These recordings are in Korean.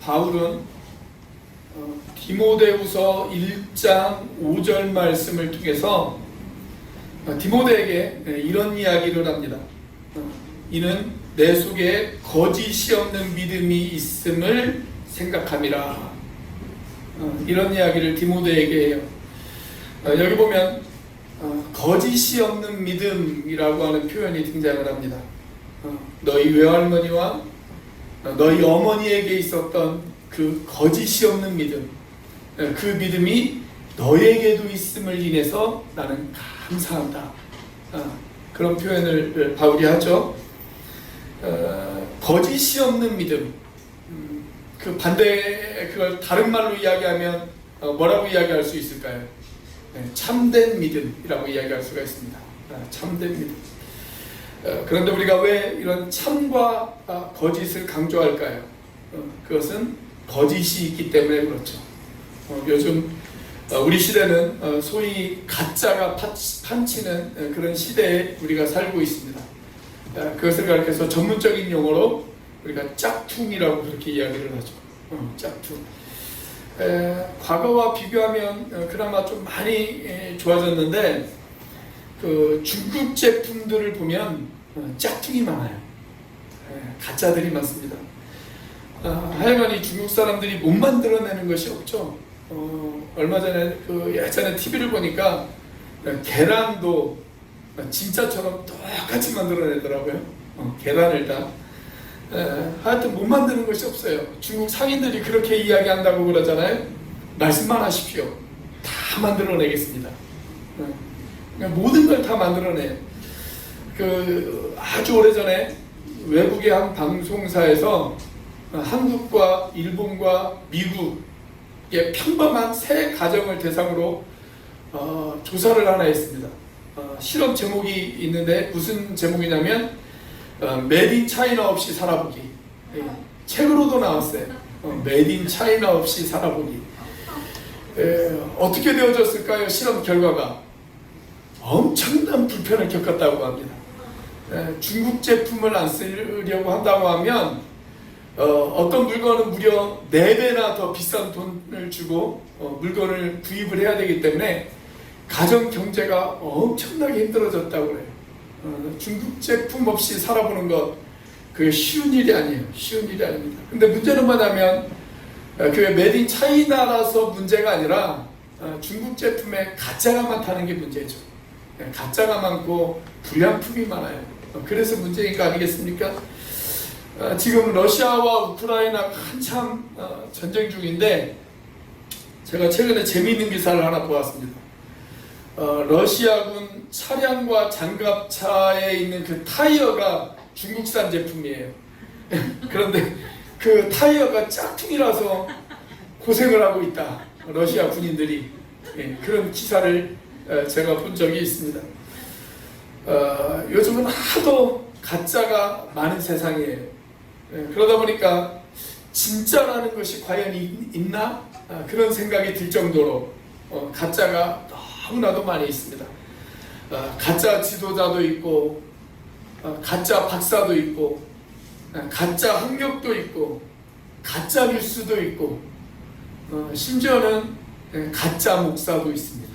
바울은 디모데후서 1장 5절 말씀을 통해서 디모데에게 이런 이야기를 합니다. 이는 내 속에 거짓이 없는 믿음이 있음을 생각함이라. 이런 이야기를 디모데에게 해요. 여기 보면 거짓이 없는 믿음이라고 하는 표현이 등장을 합니다. 너희 외할머니와 너희 어머니에게 있었던 그 거짓이 없는 믿음, 그 믿음이 너에게도 있음을 인해서 나는 감사한다. 그런 표현을 바울이 하죠. 거짓이 없는 믿음, 그 반대, 그걸 다른 말로 이야기하면 뭐라고 이야기할 수 있을까요? 참된 믿음이라고 이야기할 수가 있습니다. 참된 믿음. 그런데 우리가 왜 이런 참과 거짓을 강조할까요? 그것은 거짓이 있기 때문에 그렇죠. 요즘 우리 시대는 소위 가짜가 판치는 그런 시대에 우리가 살고 있습니다. 그것을 가리켜서 전문적인 용어로 우리가 짝퉁이라고 그렇게 이야기를 하죠. 짝퉁. 과거와 비교하면 그나마 좀 많이 좋아졌는데 그 중국 제품들을 보면 짝퉁이 많아요. 가짜들이 많습니다. 하여간 이 중국 사람들이 못 만들어내는 것이 없죠. 얼마 전에 예전에 TV를 보니까 계란도 진짜처럼 똑같이 만들어내더라고요. 계란을 다. 하여튼 못 만드는 것이 없어요. 중국 상인들이 그렇게 이야기한다고 그러잖아요. 말씀만 하십시오. 다 만들어내겠습니다. 모든 걸 다 만들어내요. 아주 오래전에 외국의 한 방송사에서 한국과 일본과 미국의 평범한 세 가정을 대상으로 조사를 하나 했습니다. 실험 제목이 있는데 무슨 제목이냐면 메드 인 차이나 없이 살아보기. 책으로도 나왔어요. 메드 인 차이나 없이 살아보기. 어떻게 되어졌을까요? 실험 결과가 엄청난 불편을 겪었다고 합니다. 중국 제품을 안 쓰려고 한다고 하면 어떤 물건은 무려 4배나 더 비싼 돈을 주고 물건을 구입을 해야 되기 때문에 가정 경제가 엄청나게 힘들어졌다고 그래요. 중국 제품 없이 살아보는 것, 그게 쉬운 일이 아니에요. 쉬운 일이 아닙니다. 근데 문제는 뭐냐면 그게 메드 인 차이나라서 문제가 아니라 중국 제품에 가짜가 많다는 게 문제죠. 가짜가 많고 불량품이 많아요. 그래서 문제인 거 아니겠습니까? 지금 러시아와 우크라이나가 한참 전쟁 중인데 제가 최근에 재미있는 기사를 하나 보았습니다. 러시아군 차량과 장갑차에 있는 그 타이어가 중국산 제품이에요. 그런데 그 타이어가 짝퉁이라서 고생을 하고 있다. 러시아 군인들이. 그런 기사를 제가 본 적이 있습니다. 요즘은 하도 가짜가 많은 세상이에요. 그러다 보니까 진짜라는 것이 과연 있나? 그런 생각이 들 정도로 가짜가 너무나도 많이 있습니다. 가짜 지도자도 있고 가짜 박사도 있고 가짜 학력도 있고 가짜 뉴스도 있고 심지어는 가짜 목사도 있습니다.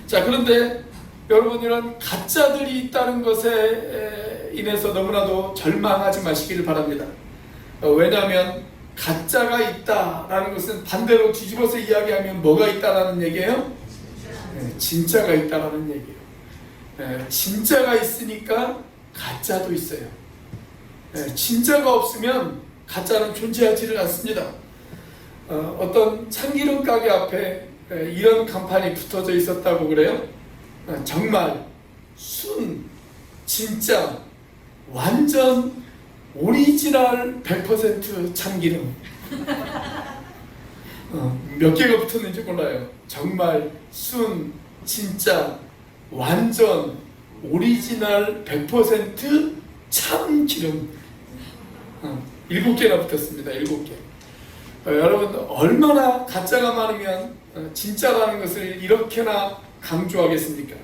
자, 그런데 여러분, 이런 가짜들이 있다는 것에 인해서 너무나도 절망하지 마시기를 바랍니다. 왜냐하면 가짜가 있다라는 것은 반대로 뒤집어서 이야기하면 뭐가 있다라는 얘기예요? 진짜가 있다라는 얘기예요. 진짜가 있으니까 가짜도 있어요. 진짜가 없으면 가짜는 존재하지를 않습니다. 어떤 참기름 가게 앞에 이런 간판이 붙어져 있었다고 그래요. 정말 진짜 완전 오리지널 100% 참기름. 몇 개가 붙었는지 몰라요. 정말 진짜 완전 오리지널 100% 참기름. 7개나 붙었습니다. 7개. 여러분, 얼마나 가짜가 많으면 진짜라는 것을 이렇게나 강조하겠습니까?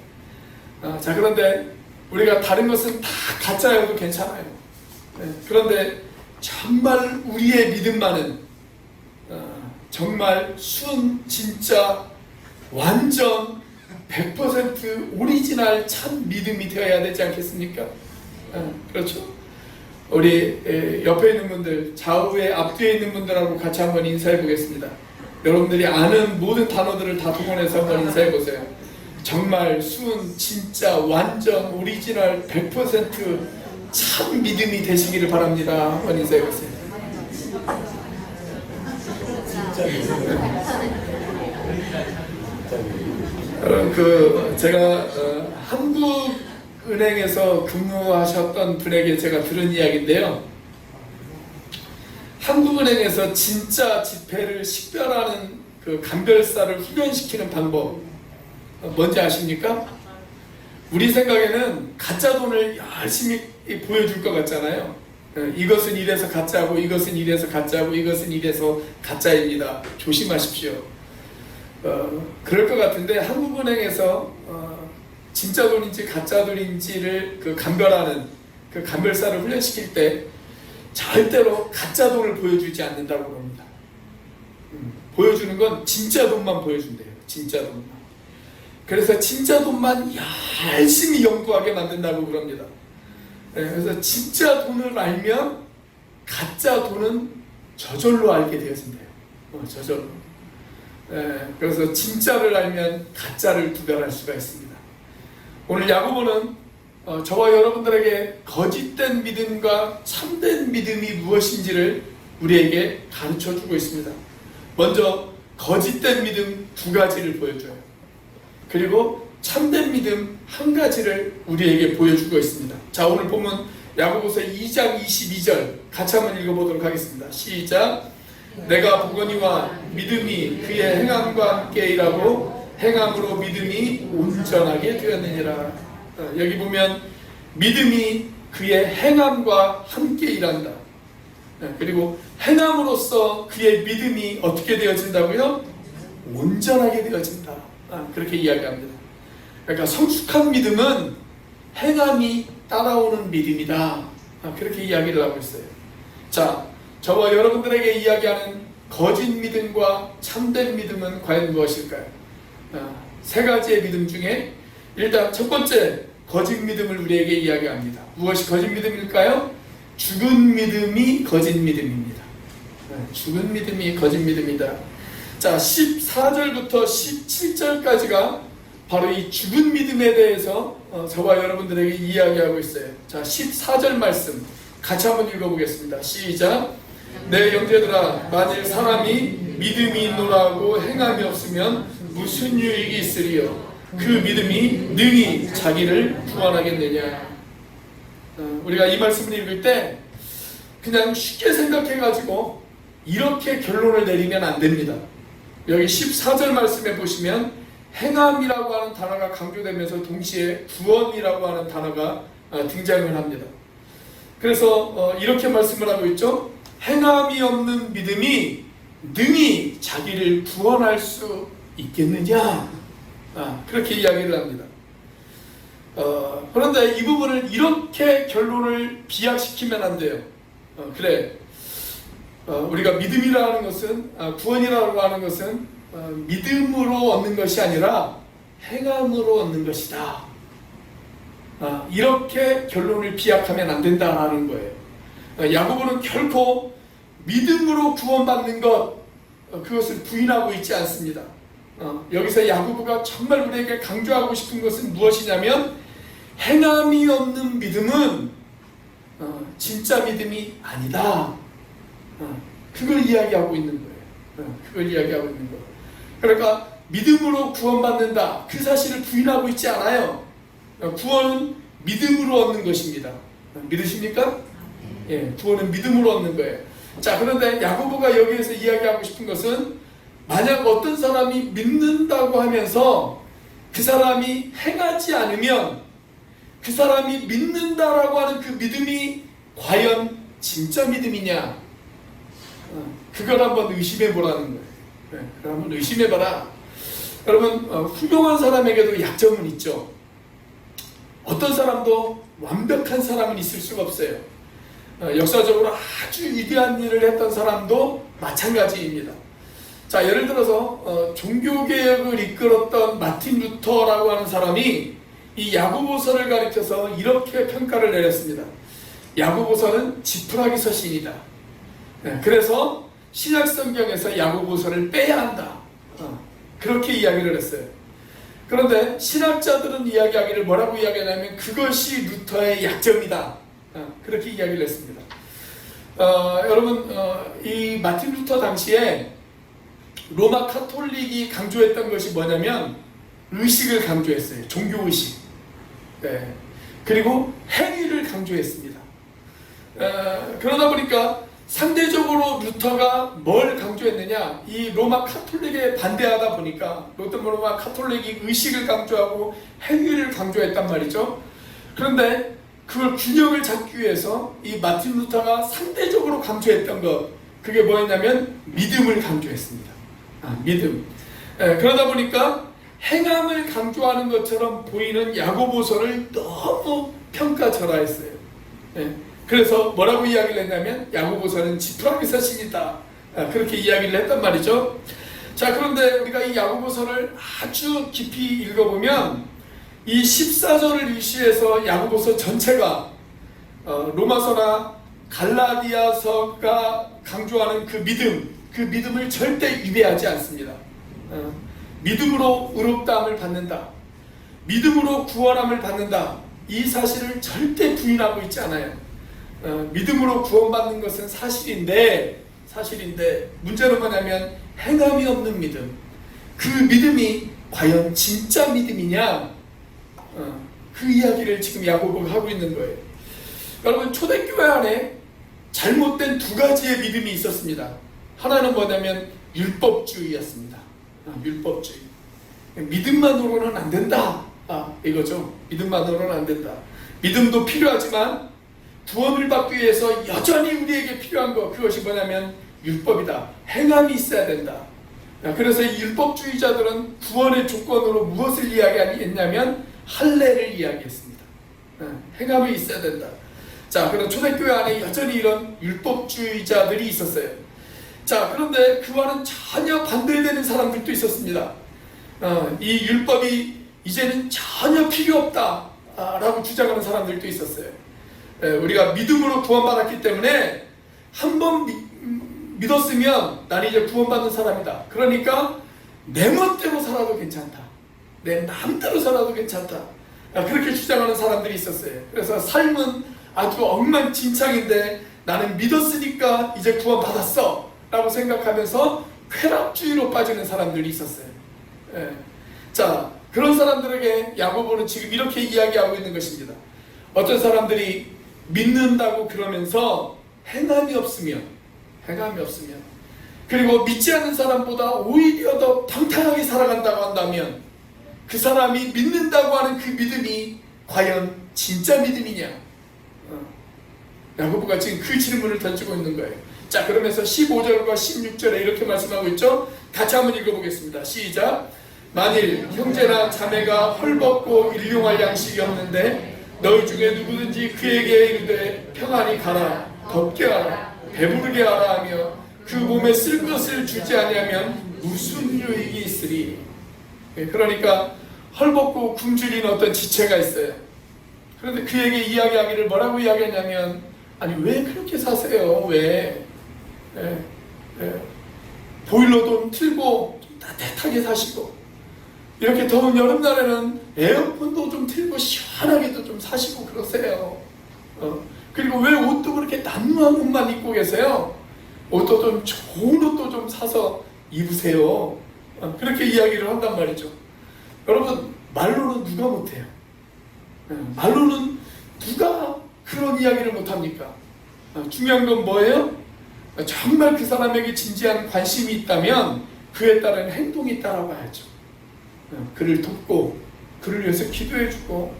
자, 그런데 우리가 다른 것은 다 가짜여도 괜찮아요. 그런데 정말 우리의 믿음만은 정말 진짜 완전 100% 오리지널 참 믿음이 되어야 되지 않겠습니까? 그렇죠? 우리 옆에 있는 분들, 좌우에 앞뒤에 있는 분들하고 같이 한번 인사해 보겠습니다. 여러분들이 아는 모든 단어들을 다 동원해서 한번 인사해 보세요. 정말 진짜 완전 오리지널 100% 믿음이 되시기를 바랍니다. 한번 인사해 보세요. 제가 한국은행에서 근무하셨던 분에게 제가 들은 이야기인데요. 한국은행에서 진짜 지폐를 식별하는 그 감별사를 훈련시키는 방법 뭔지 아십니까? 우리 생각에는 가짜 돈을 열심히 보여줄 것 같잖아요. 이것은 이래서 가짜고, 이것은 이래서 가짜고, 이것은 이래서 가짜입니다. 조심하십시오. 그럴 것 같은데 한국은행에서 진짜 돈인지 가짜 돈인지를 감별하는 그 감별사를 훈련시킬 때 절대로 가짜 돈을 보여주지 않는다고 합니다. 보여주는 건 진짜 돈만 보여준대요. 진짜 돈만. 그래서 진짜 돈만 열심히 연구하게 만든다고 그럽니다. 그래서 진짜 돈을 알면 가짜 돈은 저절로 알게 되어진대요. 저절로. 그래서 진짜를 알면 가짜를 구별할 수가 있습니다. 오늘 야고보는 저와 여러분들에게 거짓된 믿음과 참된 믿음이 무엇인지를 우리에게 가르쳐주고 있습니다. 먼저 거짓된 믿음 2가지를 보여줘요. 그리고 참된 믿음 1가지를 우리에게 보여주고 있습니다. 자, 오늘 보면 야고보서 2장 22절 같이 한번 읽어보도록 하겠습니다. 시작. 내가 보거니와 믿음이 그의 행함과 함께 일하고 행함으로 믿음이 온전하게 되었느니라. 여기 보면 믿음이 그의 행함과 함께 일한다. 그리고 행함으로써 그의 믿음이 어떻게 되어진다고요? 온전하게 되어진다. 그렇게 이야기합니다. 그러니까 성숙한 믿음은 행함이 따라오는 믿음이다. 그렇게 이야기를 하고 있어요. 자, 저와 여러분들에게 이야기하는 거짓 믿음과 참된 믿음은 과연 무엇일까요? 3가지의 믿음 중에 일단 첫 번째 거짓 믿음을 우리에게 이야기합니다. 무엇이 거짓 믿음일까요? 죽은 믿음이 거짓 믿음입니다. 죽은 믿음이 거짓 믿음이다. 자, 14절부터 17절까지가 바로 이 죽은 믿음에 대해서 저와 여러분들에게 이야기하고 있어요. 자, 14절 말씀 같이 한번 읽어보겠습니다. 시작. 내 형제들아, 만일 사람이 믿음이 있노라 하고 행함이 없으면 무슨 유익이 있으리요? 그 믿음이 능히 자기를 구원하겠느냐? 우리가 이 말씀을 읽을 때 그냥 쉽게 생각해가지고 이렇게 결론을 내리면 안 됩니다. 여기 14절 말씀에 보시면 행함이라고 하는 단어가 강조되면서 동시에 구원이라고 하는 단어가 등장을 합니다. 그래서 이렇게 말씀을 하고 있죠. 행함이 없는 믿음이 능히 자기를 구원할 수 있겠느냐? 그렇게 이야기를 합니다. 그런데 이 부분을 이렇게 결론을 비약시키면 안 돼요. 그래, 우리가 믿음이라는 것은 구원이라고 하는 것은 믿음으로 얻는 것이 아니라 행함으로 얻는 것이다. 이렇게 결론을 비약하면 안 된다는 거예요. 야고보는 결코 믿음으로 구원받는 것 그것을 부인하고 있지 않습니다. 여기서 야고보가 정말 우리에게 강조하고 싶은 것은 무엇이냐면 행함이 없는 믿음은 진짜 믿음이 아니다. 그걸 이야기하고 있는 거예요. 그걸 이야기하고 있는 거. 그러니까 믿음으로 구원받는다. 그 사실을 부인하고 있지 않아요. 구원은 믿음으로 얻는 것입니다. 믿으십니까? 예, 구원은 믿음으로 얻는 거예요. 자, 그런데 야고보가 여기에서 이야기하고 싶은 것은 만약 어떤 사람이 믿는다고 하면서 그 사람이 행하지 않으면 그 사람이 믿는다라고 하는 그 믿음이 과연 진짜 믿음이냐? 그걸 한번 의심해 보라는 거예요. 그걸 한번 의심해 봐라. 여러분, 훌륭한 사람에게도 약점은 있죠. 어떤 사람도 완벽한 사람은 있을 수가 없어요. 역사적으로 아주 위대한 일을 했던 사람도 마찬가지입니다. 자, 예를 들어서 종교개혁을 이끌었던 마틴 루터라고 하는 사람이 이 야고보서를 가리켜서 이렇게 평가를 내렸습니다. 야고보서는 지푸라기 서신이다. 그래서 신약성경에서 야고보서를 빼야 한다. 그렇게 이야기를 했어요. 그런데 신학자들은 이야기하기를 뭐라고 이야기하냐면 그것이 루터의 약점이다. 그렇게 이야기를 했습니다. 여러분, 이 마틴 루터 당시에 로마 카톨릭이 강조했던 것이 뭐냐면 의식을 강조했어요. 종교의식. 네. 그리고 행위를 강조했습니다. 그러다 보니까 상대적으로 루터가 뭘 강조했느냐, 이 로마 카톨릭에 반대하다 보니까 로마 카톨릭이 의식을 강조하고 행위를 강조했단 말이죠. 그런데 그걸 균형을 잡기 위해서 이 마틴 루터가 상대적으로 강조했던 것, 그게 뭐였냐면 믿음을 강조했습니다. 믿음. 그러다 보니까 행함을 강조하는 것처럼 보이는 야고보서를 너무 평가절하했어요. 그래서 뭐라고 이야기를 했냐면 야고보서는 지푸라기 서신이다. 그렇게 이야기를 했단 말이죠. 자, 그런데 우리가 이 야고보서를 아주 깊이 읽어보면 이 14절을 위시해서 야고보서 전체가 로마서나 갈라디아서가 강조하는 그 믿음을 절대 위배하지 않습니다. 믿음으로 의롭다함을 받는다, 믿음으로 구원함을 받는다, 이 사실을 절대 부인하고 있지 않아요. 믿음으로 구원받는 것은 사실인데 문제는 뭐냐면 행함이 없는 믿음, 그 믿음이 과연 진짜 믿음이냐, 그 이야기를 지금 야고보가 하고 있는 거예요. 여러분, 초대교회 안에 잘못된 두 가지의 믿음이 있었습니다. 하나는 뭐냐면 율법주의였습니다. 율법주의. 믿음만으로는 안 된다. 이거죠. 믿음만으로는 안 된다. 믿음도 필요하지만 구원을 받기 위해서 여전히 우리에게 필요한 것, 그것이 뭐냐면 율법이다. 행함이 있어야 된다. 그래서 이 율법주의자들은 구원의 조건으로 무엇을 이야기했냐면 할례를 이야기했습니다. 행함이 있어야 된다. 자, 그런 초대교회 안에 여전히 이런 율법주의자들이 있었어요. 자, 그런데 그와는 전혀 반대되는 사람들도 있었습니다. 이 율법이 이제는 전혀 필요 없다 라고 주장하는 사람들도 있었어요. 우리가 믿음으로 구원받았기 때문에 한 번 믿었으면 나는 이제 구원받는 사람이다. 그러니까 내 멋대로 살아도 괜찮다, 내 마음대로 살아도 괜찮다, 그렇게 주장하는 사람들이 있었어요. 그래서 삶은 아주 엉망진창인데 나는 믿었으니까 이제 구원받았어 라고 생각하면서 쾌락주의로 빠지는 사람들이 있었어요. 자, 그런 사람들에게 야고보는 지금 이렇게 이야기하고 있는 것입니다. 어떤 사람들이 믿는다고 그러면서 행함이 없으면, 그리고 믿지 않는 사람보다 오히려 더 방탕하게 살아간다고 한다면 그 사람이 믿는다고 하는 그 믿음이 과연 진짜 믿음이냐? 야고보가 지금 그 질문을 던지고 있는 거예요. 자, 그러면서 15절과 16절에 이렇게 말씀하고 있죠. 같이 한번 읽어보겠습니다. 시작. 만일 형제나 자매가 헐벗고 일용할 양식이 없는데 너희 중에 누구든지 그에게 이르되 평안히 가라, 덥게 하라, 배부르게 하라 하며 그 몸에 쓸 것을 주지 아니하면 무슨 유익이 있으리. 그러니까 헐벗고 굶주린 어떤 지체가 있어요. 그런데 그에게 이야기하기를 뭐라고 이야기하냐면, 아니 왜 그렇게 사세요? 왜? 보일러 좀 틀고 좀 따뜻하게 사시고, 이렇게 더운 여름날에는 에어컨도 좀 틀고 시원하게도 좀 사시고 그러세요. 그리고 왜 옷도 그렇게 남루한 옷만 입고 계세요? 옷도 좀 좋은 옷도 좀 사서 입으세요. 그렇게 이야기를 한단 말이죠. 여러분, 말로는 누가 못해요? 말로는 누가 그런 이야기를 못합니까? 중요한 건 뭐예요? 정말 그 사람에게 진지한 관심이 있다면 그에 따른 행동이 따라와야죠. 그를 돕고 그를 위해서 기도해주고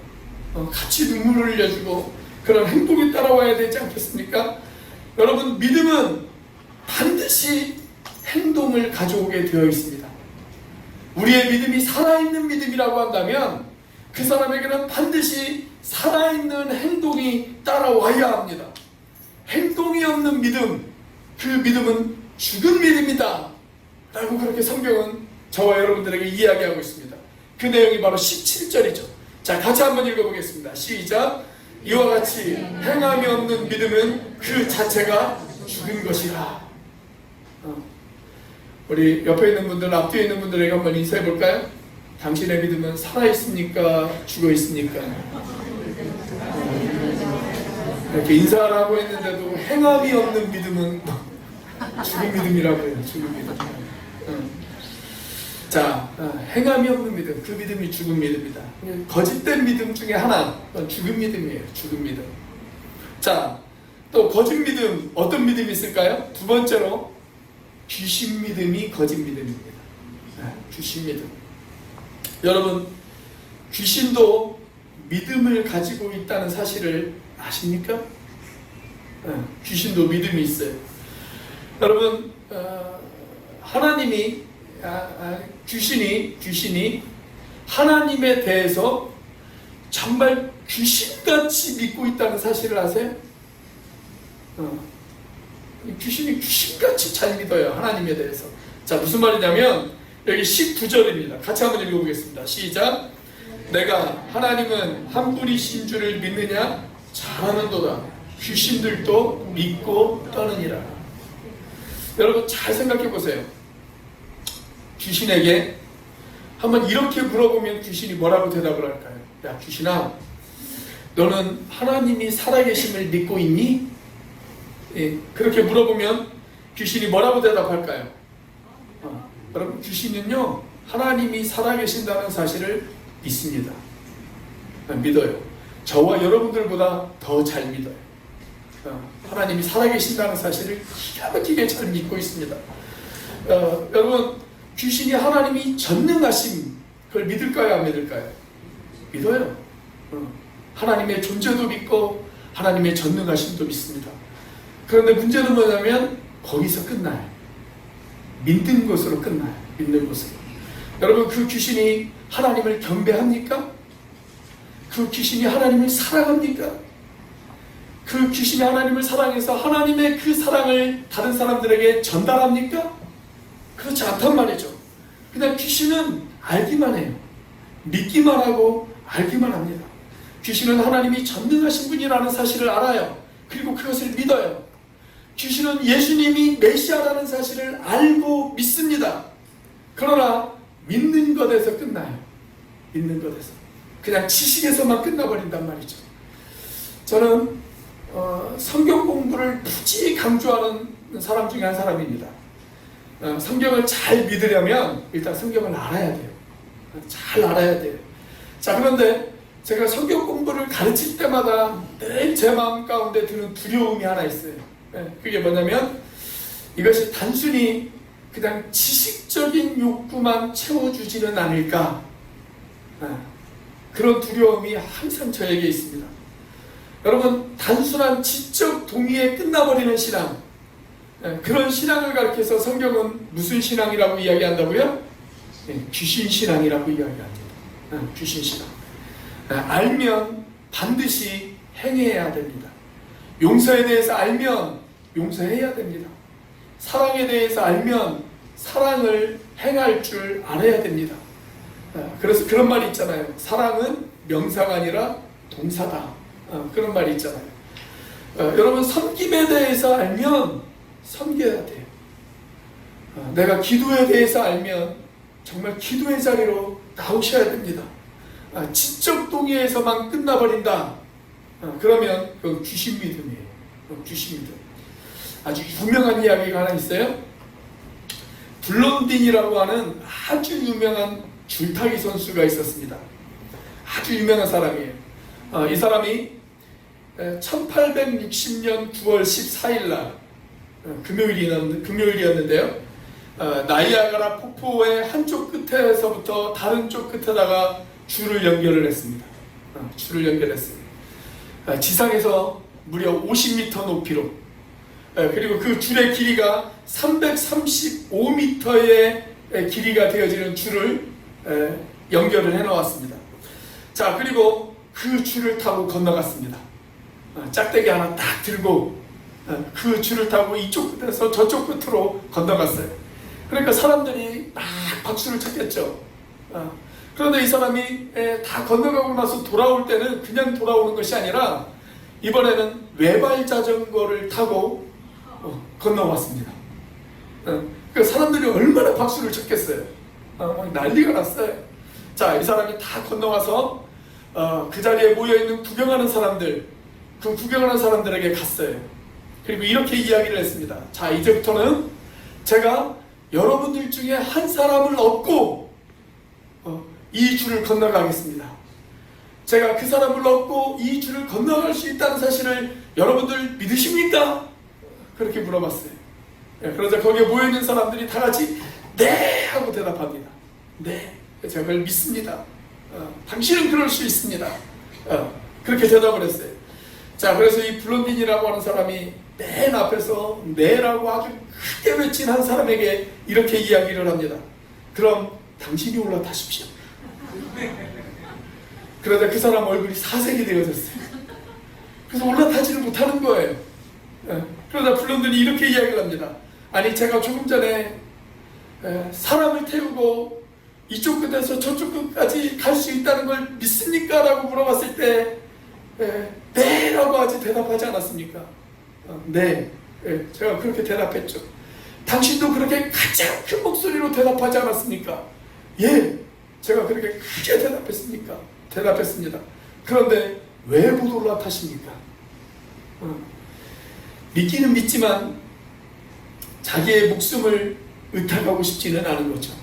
같이 눈물을 흘려주고 그런 행동이 따라와야 되지 않겠습니까? 여러분, 믿음은 반드시 행동을 가져오게 되어 있습니다. 우리의 믿음이 살아있는 믿음이라고 한다면 그 사람에게는 반드시 살아있는 행동이 따라와야 합니다. 행동이 없는 믿음, 그 믿음은 죽은 믿음이다 라고 그렇게 성경은 저와 여러분들에게 이야기하고 있습니다. 그 내용이 바로 17절이죠. 자, 같이 한번 읽어보겠습니다. 시작. 이와 같이 행함이 없는 믿음은 그 자체가 죽은 것이라. 우리 옆에 있는 분들, 앞뒤에 있는 분들에게 한번 인사해 볼까요? 당신의 믿음은 살아있습니까? 죽어있습니까? 이렇게 인사를 하고 있는데도 행함이 없는 믿음은 죽은 믿음이라고 해요. 죽은 믿음. 자, 행함이 없는 믿음, 그 믿음이 죽은 믿음이다. 거짓된 믿음 중에 하나, 그건 죽은 믿음이에요. 죽은 믿음. 자, 또 거짓 믿음, 어떤 믿음이 있을까요? 두 번째로 귀신 믿음이 거짓 믿음입니다. 귀신 믿음. 여러분, 귀신도 믿음을 가지고 있다는 사실을 아십니까? 귀신도 믿음이 있어요. 여러분, 하나님이 귀신이 하나님에 대해서 정말 귀신같이 믿고 있다는 사실을 아세요? 귀신이 귀신같이 잘 믿어요. 하나님에 대해서. 자, 무슨 말이냐면 여기 19절입니다. 같이 한번 읽어보겠습니다. 시작. 내가 하나님은 한 분이신 줄을 믿느냐? 잘하는도다. 귀신들도 믿고 떠느니라. 여러분 잘 생각해 보세요. 귀신에게 한번 이렇게 물어보면 귀신이 뭐라고 대답을 할까요? 야, 귀신아, 너는 하나님이 살아계심을 믿고 있니? 예, 그렇게 물어보면 귀신이 뭐라고 대답할까요? 여러분, 귀신은요, 하나님이 살아계신다는 사실을 믿습니다. 믿어요. 저와 여러분들보다 더 잘 믿어요. 하나님이 살아계신다는 사실을 기가 막히게 잘 믿고 있습니다. 여러분, 귀신이 하나님이 전능하심, 그걸 믿을까요? 안 믿을까요? 믿어요. 하나님의 존재도 믿고 하나님의 전능하심도 믿습니다. 그런데 문제는 뭐냐면 거기서 끝나요. 믿는 것으로 끝나요. 믿는 것으로. 여러분, 그 귀신이 하나님을 경배합니까? 그 귀신이 하나님을 사랑합니까? 그 귀신이 하나님을 사랑해서 하나님의 그 사랑을 다른 사람들에게 전달합니까? 그렇지 않단 말이죠. 그냥 귀신은 알기만 해요. 믿기만 하고 알기만 합니다. 귀신은 하나님이 전능하신 분이라는 사실을 알아요. 그리고 그것을 믿어요. 귀신은 예수님이 메시아라는 사실을 알고 믿습니다. 그러나 믿는 것에서 끝나요. 믿는 것에서. 그냥 지식에서만 끝나버린단 말이죠. 저는 성경 공부를 굳이 강조하는 사람 중에 한 사람입니다. 성경을 잘 믿으려면 일단 성경을 알아야 돼요. 잘 알아야 돼요. 자, 그런데 제가 성경 공부를 가르칠 때마다 늘 제 마음 가운데 드는 두려움이 하나 있어요. 그게 뭐냐면 이것이 단순히 그냥 지식적인 욕구만 채워주지는 않을까, 그런 두려움이 항상 저에게 있습니다. 여러분, 단순한 지적 동의에 끝나버리는 신앙, 그런 신앙을 가리켜서 성경은 무슨 신앙이라고 이야기한다고요? 귀신 신앙이라고 이야기합니다. 귀신 신앙. 알면 반드시 행해야 됩니다. 용서에 대해서 알면 용서해야 됩니다. 사랑에 대해서 알면 사랑을 행할 줄 알아야 됩니다. 그래서 그런 말이 있잖아요. 사랑은 명사가 아니라 동사다. 그런 말이 있잖아요. 여러분, 섬김에 대해서 알면 섬겨야 돼요. 내가 기도에 대해서 알면 정말 기도의 자리로 나오셔야 됩니다. 지적 동의에서만 끝나버린다. 그러면 그건 귀신 믿음이에요. 귀신 믿음. 아주 유명한 이야기가 하나 있어요. 블론딘이라고 하는 아주 유명한 줄타기 선수가 있었습니다. 아주 유명한 사람이에요. 이 사람이 1860년 9월 14일 날 금요일이었는데요. 나이아가라 폭포의 한쪽 끝에서부터 다른 쪽 끝에다가 줄을 연결을 했습니다. 줄을 연결했습니다. 지상에서 무려 50m 높이로, 그리고 그 줄의 길이가 335m의 길이가 되어지는 줄을 연결을 해놓았습니다. 자, 그리고 그 줄을 타고 건너갔습니다. 짝대기 하나 딱 들고 그 줄을 타고 이쪽 끝에서 저쪽 끝으로 건너갔어요. 그러니까 사람들이 막 박수를 쳤겠죠. 그런데 이 사람이 다 건너가고 나서 돌아올 때는 그냥 돌아오는 것이 아니라 이번에는 외발 자전거를 타고 건너왔습니다. 그 사람들이 얼마나 박수를 쳤겠어요. 난리가 났어요. 자, 이 사람이 다 건너와서 그 자리에 모여있는 구경하는 사람들, 그 구경하는 사람들에게 갔어요. 그리고 이렇게 이야기를 했습니다. 자, 이제부터는 제가 여러분들 중에 한 사람을 얻고 이 줄을 건너가겠습니다. 제가 그 사람을 얻고 이 줄을 건너갈 수 있다는 사실을 여러분들 믿으십니까? 그렇게 물어봤어요. 그러자 거기에 모여있는 사람들이 다 같이 네! 하고 대답합니다. 네, 제가 그걸 믿습니다. 당신은 그럴 수 있습니다. 그렇게 대답을 했어요. 자, 그래서 이 블론딘이라고 하는 사람이 맨 앞에서 네라고 아주 크게 외친 한 사람에게 이렇게 이야기를 합니다. 그럼 당신이 올라타십시오. 그러자 그 사람 얼굴이 사색이 되어졌어요. 그래서 올라타지를 못하는 거예요. 그러다 블론딘이 이렇게 이야기를 합니다. 아니, 제가 조금 전에 사람을 태우고 이쪽 끝에서 저쪽 끝까지 갈 수 있다는 걸 믿습니까? 라고 물어봤을 때 네 라고 아직 대답하지 않았습니까? 네, 제가 그렇게 대답했죠. 당신도 그렇게 가장 큰 목소리로 대답하지 않았습니까? 예, 제가 그렇게 크게 대답했습니다. 그런데 왜 못 올라타십니까? 믿기는 믿지만 자기의 목숨을 의탁하고 싶지는 않은 거죠.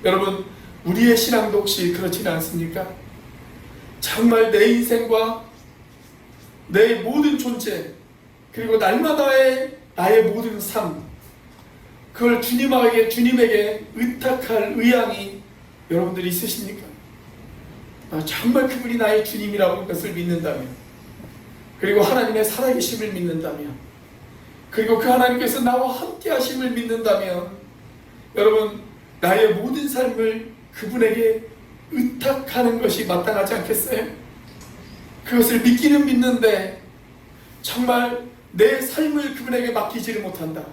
여러분, 우리의 신앙도 혹시 그렇지는 않습니까? 정말 내 인생과 내 모든 존재, 그리고 날마다의 나의 모든 삶, 그걸 주님에게 의탁할 의향이 여러분들이 있으십니까? 정말 그분이 나의 주님이라고 그것을 믿는다면, 그리고 하나님의 살아계심을 믿는다면, 그리고 그 하나님께서 나와 함께 하심을 믿는다면, 여러분, 나의 모든 삶을 그분에게 의탁하는 것이 마땅하지 않겠어요? 그것을 믿기는 믿는데 정말 내 삶을 그분에게 맡기지를 못한다.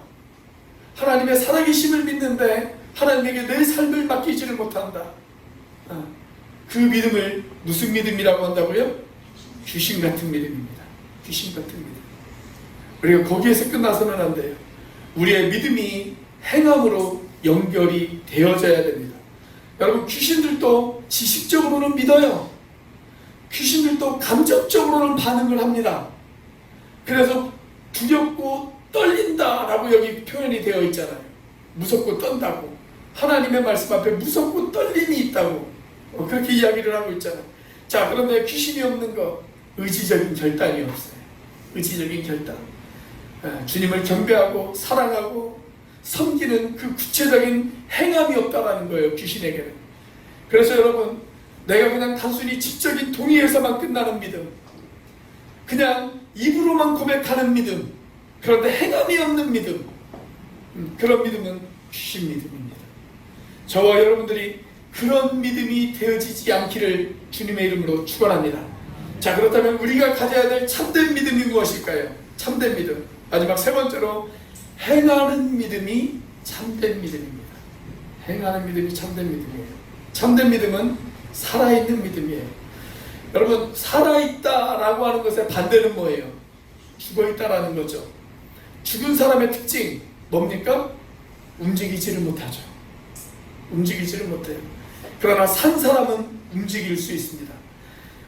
하나님의 살아계심을 믿는데 하나님에게 내 삶을 맡기지를 못한다. 그 믿음을 무슨 믿음이라고 한다고요? 귀신 같은 믿음입니다. 귀신 같은 믿음. 우리가 거기에서 끝나서는 안 돼요. 우리의 믿음이 행함으로 연결이 되어져야 됩니다. 여러분, 귀신들도 지식적으로는 믿어요. 귀신들도 감정적으로는 반응을 합니다. 그래서 두렵고 떨린다라고 여기 표현이 되어 있잖아요. 무섭고 떤다고. 하나님의 말씀 앞에 무섭고 떨림이 있다고 그렇게 이야기를 하고 있잖아요. 자, 그런데 귀신이 없는 것, 의지적인 결단이 없어요. 의지적인 결단. 주님을 경배하고 사랑하고 섬기는 그 구체적인 행함이 없다라는 거예요, 귀신에게는. 그래서 여러분, 내가 그냥 단순히 지적인 동의에서만 끝나는 믿음, 그냥 입으로만 고백하는 믿음, 그런데 행함이 없는 믿음, 그런 믿음은 귀신 믿음입니다. 저와 여러분들이 그런 믿음이 되어지지 않기를 주님의 이름으로 축원합니다. 자, 그렇다면 우리가 가져야 될 참된 믿음이 무엇일까요? 참된 믿음. 마지막 세 번째로, 행하는 믿음이 참된 믿음입니다. 행하는 믿음이 참된 믿음이에요. 참된 믿음은 살아있는 믿음이에요. 여러분, 살아있다라고 하는 것의 반대는 뭐예요? 죽어있다라는 거죠. 죽은 사람의 특징 뭡니까? 움직이지를 못하죠. 움직이지를 못해요. 그러나 산 사람은 움직일 수 있습니다.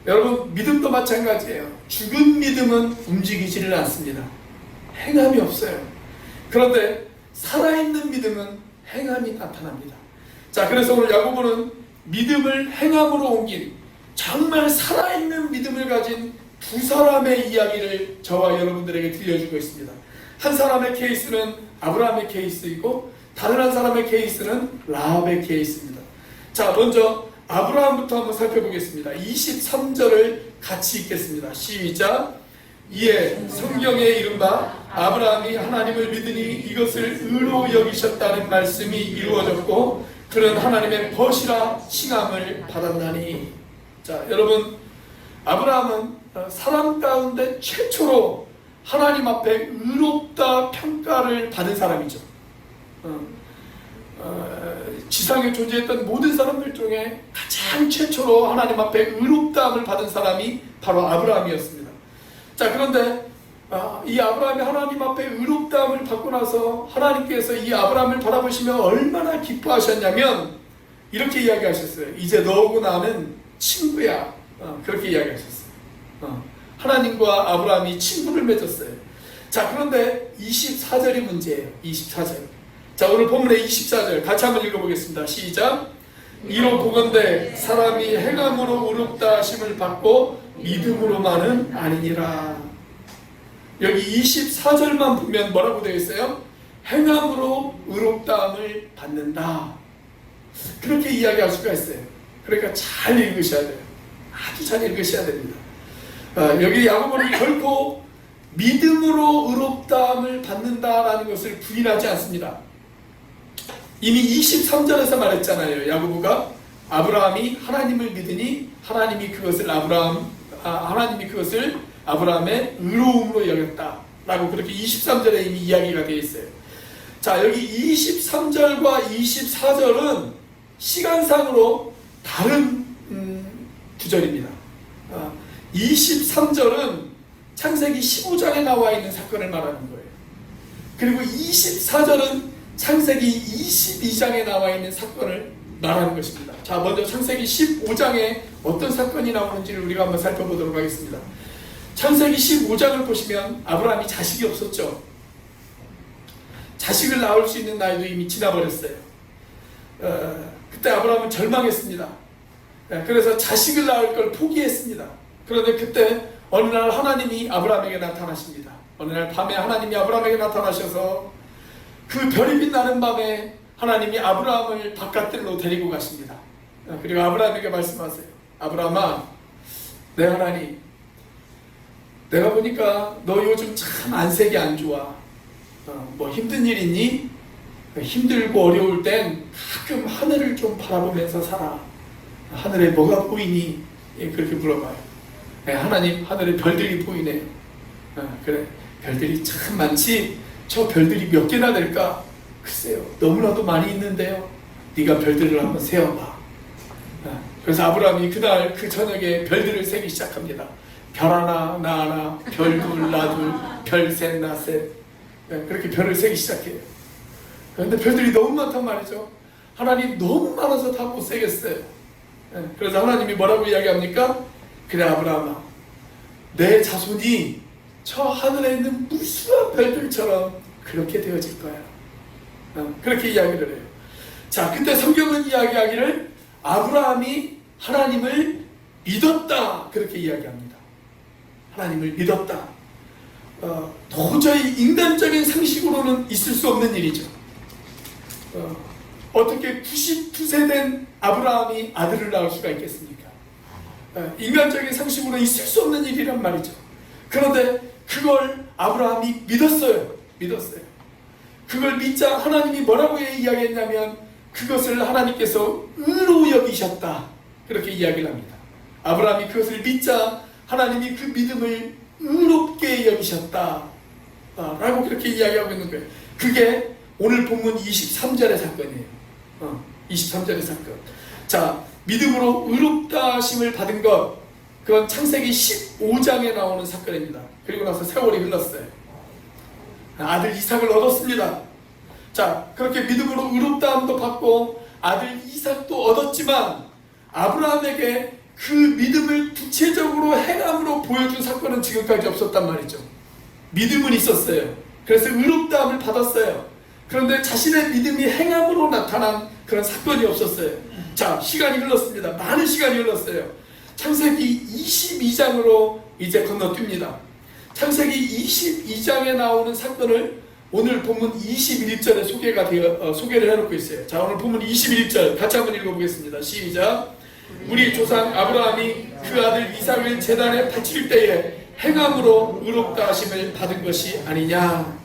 여러분, 믿음도 마찬가지예요. 죽은 믿음은 움직이지를 않습니다. 행함이 없어요. 그런데 살아있는 믿음은 행함이 나타납니다. 자, 그래서 오늘 야고보는 믿음을 행함으로 옮긴 정말 살아있는 믿음을 가진 두 사람의 이야기를 저와 여러분들에게 들려주고 있습니다. 한 사람의 케이스는 아브라함의 케이스이고 다른 한 사람의 케이스는 라합의 케이스입니다. 자, 먼저 아브라함부터 한번 살펴보겠습니다. 23절을 같이 읽겠습니다. 시작. 이에 성경에 이른바 아브라함이 하나님을 믿으니 이것을 의로 여기셨다는 말씀이 이루어졌고 그는 하나님의 벗이라 칭함을 받았나니. 자, 여러분, 아브라함은 사람 가운데 최초로 하나님 앞에 의롭다 평가를 받은 사람이죠. 지상에 존재했던 모든 사람들 중에 가장 최초로 하나님 앞에 의롭다함을 받은 사람이 바로 아브라함이었습니다. 자, 그런데 이 아브라함이 하나님 앞에 의롭다함을 받고 나서 하나님께서 이 아브라함을 바라보시며 얼마나 기뻐하셨냐면 이렇게 이야기하셨어요. 이제 너하고 나는 친구야. 그렇게 이야기하셨어요. 하나님과 아브라함이 친구를 맺었어요. 자, 그런데 24절이 문제예요. 24절. 자, 오늘 본문의 24절 같이 한번 읽어보겠습니다. 시작. 이로 보건대 사람이 행함으로 의롭다 하심을 받고 믿음으로만은 아니니라. 여기 24절만 보면 뭐라고 되어 있어요? 행함으로 의롭다함을 받는다. 그렇게 이야기할 수가 있어요. 그러니까 잘 읽으셔야 돼요. 아주 잘 읽으셔야 됩니다. 여기 야고보는 결코 믿음으로 의롭다함을 받는다라는 것을 부인하지 않습니다. 이미 23절에서 말했잖아요. 야고보가 아브라함이 하나님을 믿으니 하나님이 그것을 아브라함의 의로움으로 여겼다라고 그렇게 23절에 이미 이야기가 되어 있어요. 자, 여기 23절과 24절은 시간상으로 다른 구절입니다. 23절은 창세기 15장에 나와 있는 사건을 말하는 거예요. 그리고 24절은 창세기 22장에 나와 있는 사건을 말하는 것입니다. 자, 먼저 창세기 15장에 어떤 사건이 나오는지를 우리가 한번 살펴보도록 하겠습니다. 창세기 15장을 보시면 아브라함이 자식이 없었죠. 자식을 낳을 수 있는 나이도 이미 지나버렸어요. 그때 아브라함은 절망했습니다. 그래서 자식을 낳을 걸 포기했습니다. 그런데 그때 어느 날 하나님이 아브라함에게 나타나십니다. 어느 날 밤에 하나님이 아브라함에게 나타나셔서 그 별이 빛나는 밤에 하나님이 아브라함을 바깥들로 데리고 가십니다. 그리고 아브라함에게 말씀하세요. 아브라함아, 내 하나님, 내가 보니까 너 요즘 참 안색이 안 좋아. 뭐 힘든 일 있니? 힘들고 어려울 땐 가끔 하늘을 좀 바라보면서 살아. 하늘에 뭐가 보이니? 그렇게 물어봐요. 하나님, 하늘에 별들이 보이네요. 그래, 별들이 참 많지? 저 별들이 몇 개나 될까? 글쎄요, 너무나도 많이 있는데요. 네가 별들을 한번 세어봐. 그래서 아브라함이 그날 그 저녁에 별들을 세기 시작합니다. 별 하나, 나 하나, 별 둘, 나 둘, 별 셋, 나 셋. 그렇게 별을 세기 시작해요. 그런데 별들이 너무 많단 말이죠. 하나님, 너무 많아서 다 못 세겠어요. 그래서 하나님이 뭐라고 이야기합니까? 그래, 아브라함아, 내 자손이 저 하늘에 있는 무수한 별들처럼 그렇게 되어질 거야. 그렇게 이야기를 해요. 자, 근데 성경은 이야기하기를 아브라함이 하나님을 믿었다, 그렇게 이야기합니다. 하나님을 믿었다. 도저히 인간적인 상식으로는 있을 수 없는 일이죠. 어떻게 99세 된 아브라함이 아들을 낳을 수가 있겠습니까? 인간적인 상식으로 있을 수 없는 일이란 말이죠. 그런데 그걸 아브라함이 믿었어요. 그걸 믿자 하나님이 뭐라고 이야기했냐면 그것을 하나님께서 의로 여기셨다, 그렇게 이야기를 합니다. 아브라함이 그것을 믿자 하나님이 그 믿음을 의롭게 여기셨다 라고 그렇게 이야기하고 있는 거예요. 그게 오늘 본문 23절의 사건이에요. 23절의 사건. 자, 믿음으로 의롭다 하심을 받은 것, 그건 창세기 15장에 나오는 사건입니다. 그리고 나서 세월이 흘렀어요. 아들 이삭을 얻었습니다. 자, 그렇게 믿음으로 의롭다함도 받고 아들 이삭도 얻었지만 아브라함에게 그 믿음을 구체적으로 행함으로 보여준 사건은 지금까지 없었단 말이죠. 믿음은 있었어요. 그래서 의롭다함을 받았어요. 그런데 자신의 믿음이 행함으로 나타난 그런 사건이 없었어요. 자, 시간이 흘렀습니다. 많은 시간이 흘렀어요. 창세기 22장으로 이제 건너뜁니다. 창세기 22장에 나오는 사건을 오늘 본문 21절에 소개를 해놓고 있어요. 자, 오늘 본문 21절 같이 한번 읽어보겠습니다. 시작. 우리 조상 아브라함이 그 아들 이삭을 제단에 바칠 때에 행함으로 의롭다 하심을 받은 것이 아니냐.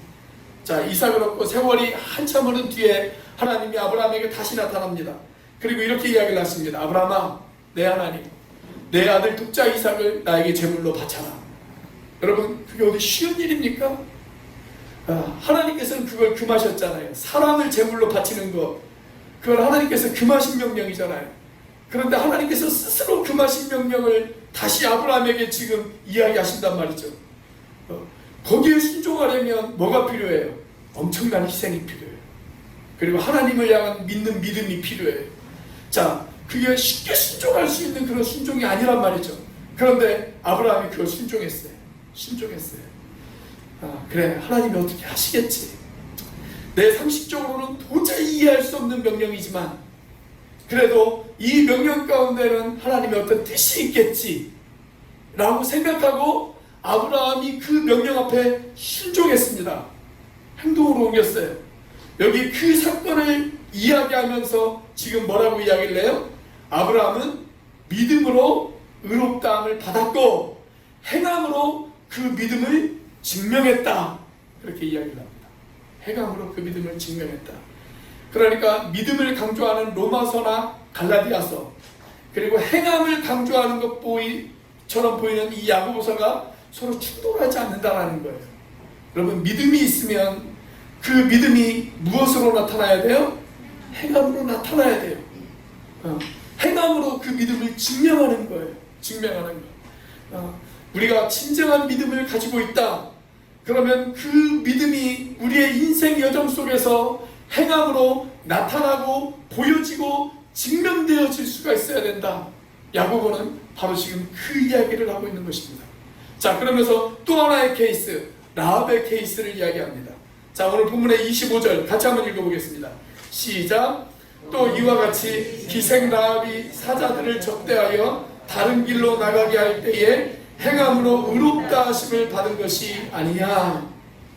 자, 이삭을 얻고 세월이 한참 흐른 뒤에 하나님이 아브라함에게 다시 나타납니다. 그리고 이렇게 이야기를 하십니다. 아브라함아, 내 하나님, 내 아들 독자 이삭을 나에게 제물로 바쳐라. 여러분, 그게 어디 쉬운 일입니까? 하나님께서는 그걸 금하셨잖아요. 사랑을 제물로 바치는 것, 그걸 하나님께서 금하신 명령이잖아요. 그런데 하나님께서 스스로 금하신 명령을 다시 아브라함에게 지금 이야기하신단 말이죠. 거기에 순종하려면 뭐가 필요해요? 엄청난 희생이 필요해요. 그리고 하나님을 향한 믿는 믿음이 필요해요. 자, 그게 쉽게 순종할 수 있는 그런 순종이 아니란 말이죠. 그런데 아브라함이 그걸 순종했어요. 그래, 하나님이 어떻게 하시겠지. 내 상식적으로는 도저히 이해할 수 없는 명령이지만 그래도 이 명령 가운데는 하나님의 어떤 뜻이 있겠지 라고 생각하고 아브라함이 그 명령 앞에 순종했습니다. 행동으로 옮겼어요. 여기 그 사건을 이야기하면서 지금 뭐라고 이야기를 해요? 아브라함은 믿음으로 의롭다함을 받았고 행함으로 그 믿음을 증명했다. 그렇게 이야기를 합니다. 행함으로 그 믿음을 증명했다. 그러니까 믿음을 강조하는 로마서나 갈라디아서, 그리고 행함을 강조하는 것처럼 보이는 이 야고보서가 서로 충돌하지 않는다는 거예요. 여러분, 믿음이 있으면 그 믿음이 무엇으로 나타나야 돼요? 행함으로 나타나야 돼요. 행함으로 그 믿음을 증명하는 거예요. 증명하는 거. 우리가 진정한 믿음을 가지고 있다. 그러면 그 믿음이 우리의 인생 여정 속에서 행함으로 나타나고 보여지고 증명되어질 수가 있어야 된다. 야고보는 바로 지금 그 이야기를 하고 있는 것입니다. 자, 그러면서 또 하나의 케이스, 라합의 케이스를 이야기합니다. 자, 오늘 본문의 25절 같이 한번 읽어보겠습니다. 시작. 또 이와 같이 기생 라합이 사자들을 접대하여 다른 길로 나가게 할 때에 행함으로 의롭다 하심을 받은 것이 아니냐.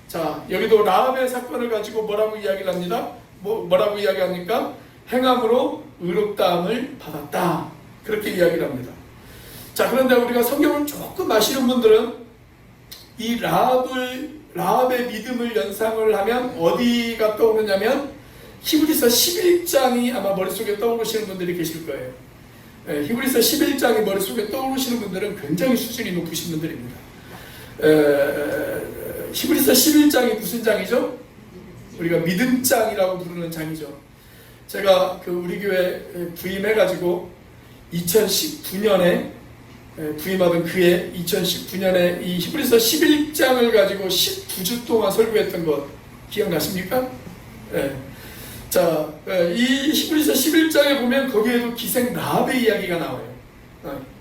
자, 여기도 라합의 사건을 가지고 뭐라고 이야기를 합니다. 뭐라고 이야기합니까? 행함으로 의롭다함을 받았다. 그렇게 이야기를 합니다. 자, 그런데 우리가 성경을 조금 아시는 분들은 이 라합의 믿음을 연상을 하면 어디가 떠오르냐면 히브리서 11장이 아마 머릿속에 떠오르시는 분들이 계실 거예요. 히브리서 11장이 머릿속에 떠오르시는 분들은 굉장히 수준이 높으신 분들입니다. 히브리서 11장이 무슨 장이죠? 우리가 믿음장이라고 부르는 장이죠. 제가 우리 교회 부임해가지고 2019년에 부임하던 그해 2019년에 이 히브리서 11장을 가지고 19주 동안 설교했던 것 기억나십니까? 자, 이 히브리서 11장에 보면 거기에도 기생 라합의 이야기가 나와요.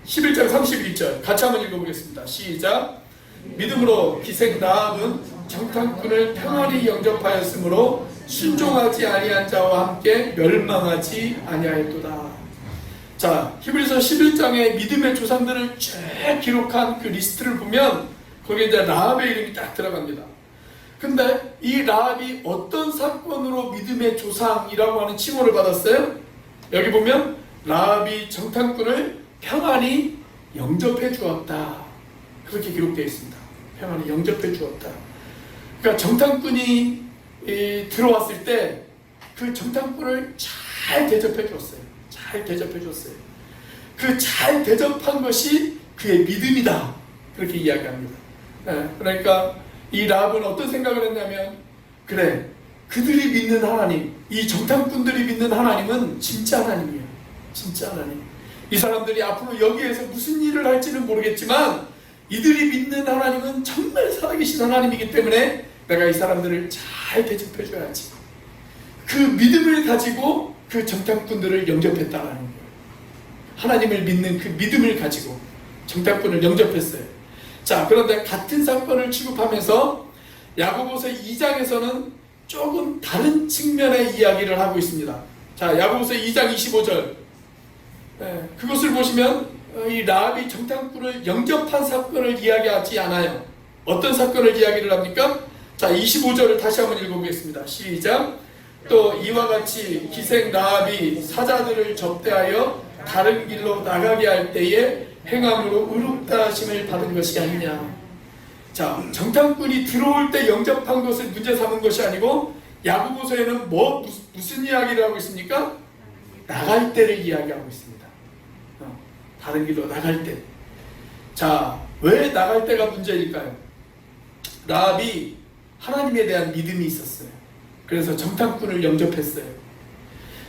11장 31절 같이 한번 읽어보겠습니다. 시작. 믿음으로 기생 라합은 정탐꾼을 평안히 영접하였으므로 순종하지 아니한 자와 함께 멸망하지 아니하였도다. 자, 히브리서 11장에 믿음의 조상들을 쭉 기록한 그 리스트를 보면 거기에 이제 라합의 이름이 딱 들어갑니다. 근데 이 라합이 어떤 사건으로 믿음의 조상이라고 하는 칭호를 받았어요? 여기 보면 라합이 정탐꾼을 평안히 영접해 주었다. 그렇게 기록되어 있습니다. 평안히 영접해 주었다. 그러니까 정탐꾼이 들어왔을 때 그 정탐꾼을 잘 대접해 줬어요. 잘 대접해 줬어요. 그 잘 대접한 것이 그의 믿음이다. 그렇게 이야기합니다. 그러니까 이 라합은 어떤 생각을 했냐면, 그래, 그들이 믿는 하나님, 이 정탐꾼들이 믿는 하나님은 진짜 하나님이에요. 진짜 하나님. 이 사람들이 앞으로 여기에서 무슨 일을 할지는 모르겠지만 이들이 믿는 하나님은 정말 살아계신 하나님이기 때문에 내가 이 사람들을 잘 대접해줘야지. 그 믿음을 가지고 그 정탐꾼들을 영접했다라는 거예요. 하나님을 믿는 그 믿음을 가지고 정탐꾼을 영접했어요. 자, 그런데 같은 사건을 취급하면서 야고보서 2장에서는 조금 다른 측면의 이야기를 하고 있습니다. 자, 야고보서 2장 25절 그것을 보시면 이 라합이 정탐꾼을 영접한 사건을 이야기하지 않아요. 어떤 사건을 이야기를 합니까? 자, 25절을 다시 한번 읽어보겠습니다. 시작. 또 이와 같이 기생 라합이 사자들을 접대하여 다른 길로 나가게 할 때에 행함으로 의롭다 하심을 받은 것이 아니냐. 자, 정탐꾼이 들어올 때 영접한 것을 문제 삼은 것이 아니고 야고보서에는 무슨 이야기를 하고 있습니까? 나갈 때를 이야기하고 있습니다. 다른 길로 나갈 때. 자, 왜 나갈 때가 문제일까요? 라합이 하나님에 대한 믿음이 있었어요. 그래서 정탐꾼을 영접했어요.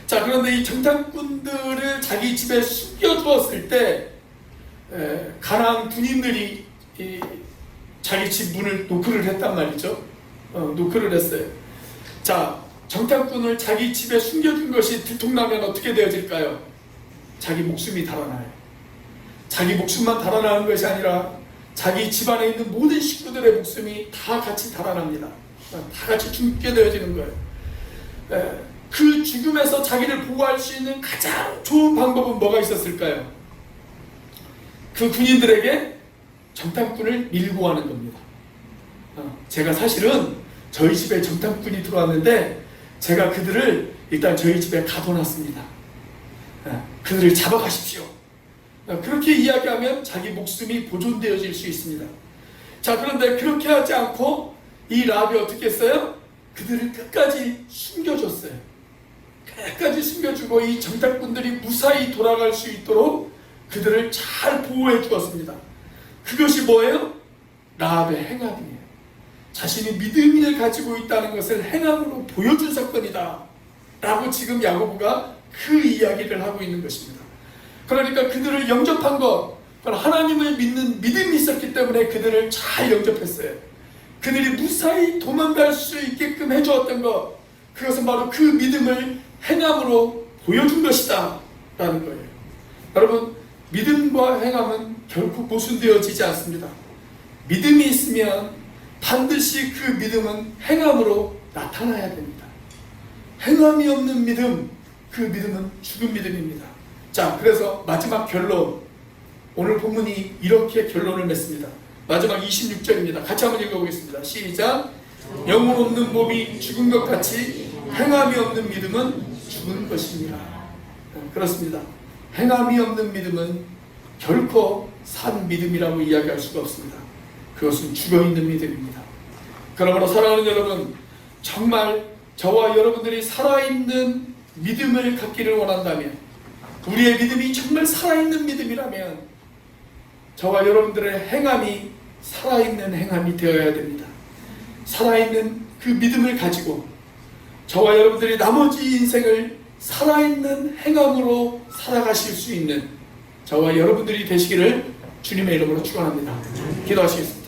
자, 그런데 이 정탐꾼들을 자기 집에 숨겨두었을 때 가나안 군인들이 자기 집 문을 노크를 했단 말이죠. 노크를 했어요. 자, 정탐꾼을 자기 집에 숨겨둔 것이 들통나면 어떻게 되어질까요? 자기 목숨이 달아나요. 자기 목숨만 달아나는 것이 아니라 자기 집안에 있는 모든 식구들의 목숨이 다 같이 달아납니다. 다 같이 죽게 되어지는 거예요. 그 죽음에서 자기를 보호할 수 있는 가장 좋은 방법은 뭐가 있었을까요? 그 군인들에게 정탐꾼을 밀고 하는 겁니다. 제가 사실은 저희 집에 정탐꾼이 들어왔는데 제가 그들을 일단 저희 집에 가둬놨습니다. 그들을 잡아가십시오. 그렇게 이야기하면 자기 목숨이 보존되어질 수 있습니다. 자, 그런데 그렇게 하지 않고 이 라합이 어떻게 했어요? 그들을 끝까지 숨겨줬어요. 끝까지 숨겨주고 이 정탐꾼들이 무사히 돌아갈 수 있도록 그들을 잘 보호해 주었습니다. 그것이 뭐예요? 라합의 행함이에요. 자신이 믿음을 가지고 있다는 것을 행함으로 보여준 사건이다 라고 지금 야고보가 그 이야기를 하고 있는 것입니다. 그러니까 그들을 영접한 것, 하나님을 믿는 믿음이 있었기 때문에 그들을 잘 영접했어요. 그들이 무사히 도망갈 수 있게끔 해주었던 것, 그것은 바로 그 믿음을 행함으로 보여준 것이다 라는 거예요. 여러분, 믿음과 행함은 결코 모순되어지지 않습니다. 믿음이 있으면 반드시 그 믿음은 행함으로 나타나야 됩니다. 행함이 없는 믿음, 그 믿음은 죽은 믿음입니다. 자, 그래서 마지막 결론, 오늘 본문이 이렇게 결론을 맺습니다. 마지막 26절입니다. 같이 한번 읽어보겠습니다. 시작. 영혼 없는 몸이 죽은 것 같이 행함이 없는 믿음은 죽은 것입니다. 그렇습니다. 행함이 없는 믿음은 결코 산 믿음이라고 이야기할 수가 없습니다. 그것은 죽어있는 믿음입니다. 그러므로 사랑하는 여러분, 정말 저와 여러분들이 살아있는 믿음을 갖기를 원한다면, 우리의 믿음이 정말 살아있는 믿음이라면 저와 여러분들의 행함이 살아있는 행함이 되어야 됩니다. 살아있는 그 믿음을 가지고 저와 여러분들이 나머지 인생을 살아있는 행함으로 살아가실 수 있는 저와 여러분들이 되시기를 주님의 이름으로 축원합니다. 기도하시겠습니다.